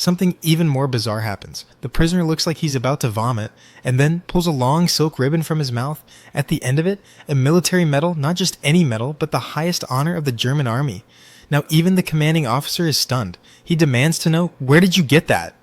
Something even more bizarre happens. The prisoner looks like he's about to vomit, and then pulls a long silk ribbon from his mouth. At the end of it, a military medal, not just any medal, but the highest honor of the German army. Now even the commanding officer is stunned. He demands to know, where did you get that?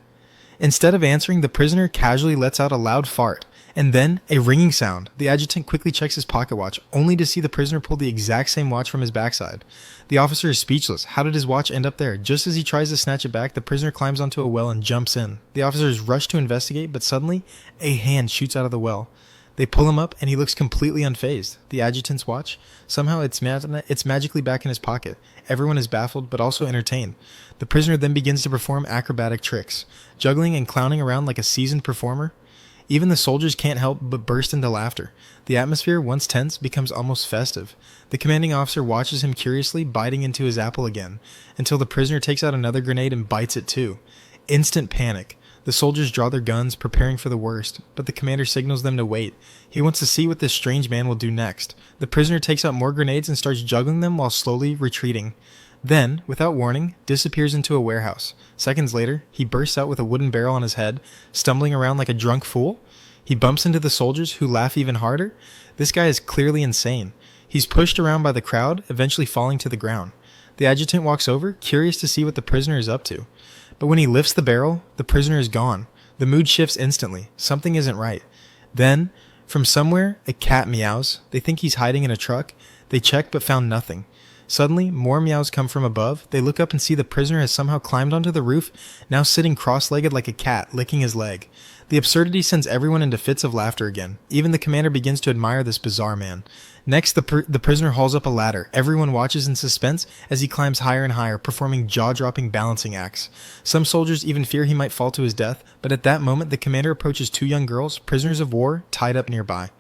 Instead of answering, the prisoner casually lets out a loud fart, and then a ringing sound. The adjutant quickly checks his pocket watch, only to see the prisoner pull the exact same watch from his backside. The officer is speechless. How did his watch end up there? Just as he tries to snatch it back, the prisoner climbs onto a well and jumps in. The officers rush to investigate, but suddenly, a hand shoots out of the well. They pull him up, and he looks completely unfazed. The adjutant's watch? Somehow it's magically back in his pocket. Everyone is baffled, but also entertained. The prisoner then begins to perform acrobatic tricks, juggling and clowning around like a seasoned performer. Even the soldiers can't help but burst into laughter. The atmosphere, once tense, becomes almost festive. The commanding officer watches him curiously, biting into his apple again, until the prisoner takes out another grenade and bites it too. Instant panic. The soldiers draw their guns, preparing for the worst, but the commander signals them to wait. He wants to see what this strange man will do next. The prisoner takes out more grenades and starts juggling them while slowly retreating. Then, without warning, disappears into a warehouse. Seconds later, he bursts out with a wooden barrel on his head, stumbling around like a drunk fool. He bumps into the soldiers, who laugh even harder. This guy is clearly insane. He's pushed around by the crowd, eventually falling to the ground. The adjutant walks over, curious to see what the prisoner is up to. But when he lifts the barrel, the prisoner is gone. The mood shifts instantly. Something isn't right. Then, from somewhere, a cat meows. They think he's hiding in a truck. They check but found nothing. Suddenly, more meows come from above. They look up and see the prisoner has somehow climbed onto the roof, now sitting cross-legged like a cat, licking his leg. The absurdity sends everyone into fits of laughter again. Even the commander begins to admire this bizarre man. Next, the prisoner hauls up a ladder. Everyone watches in suspense as he climbs higher and higher, performing jaw-dropping balancing acts. Some soldiers even fear he might fall to his death, but at that moment the commander approaches two young girls, prisoners of war, tied up nearby.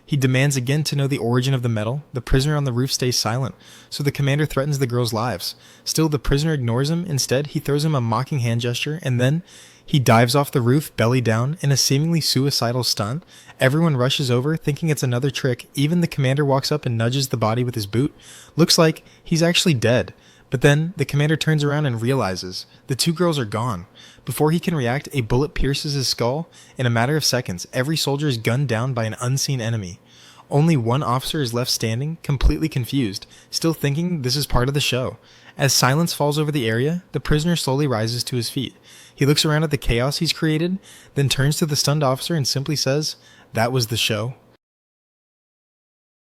He demands again to know the origin of the medal. The prisoner on the roof stays silent, so the commander threatens the girls' lives. Still, the prisoner ignores him. Instead, he throws him a mocking hand gesture, and then he dives off the roof, belly down, in a seemingly suicidal stunt. Everyone rushes over, thinking it's another trick. Even the commander walks up and nudges the body with his boot. Looks like he's actually dead. But then, the commander turns around and realizes the two girls are gone. Before he can react, a bullet pierces his skull. In a matter of seconds, every soldier is gunned down by an unseen enemy. Only one officer is left standing, completely confused, still thinking this is part of the show. As silence falls over the area, the prisoner slowly rises to his feet. He looks around at the chaos he's created, then turns to the stunned officer and simply says, "That was the show."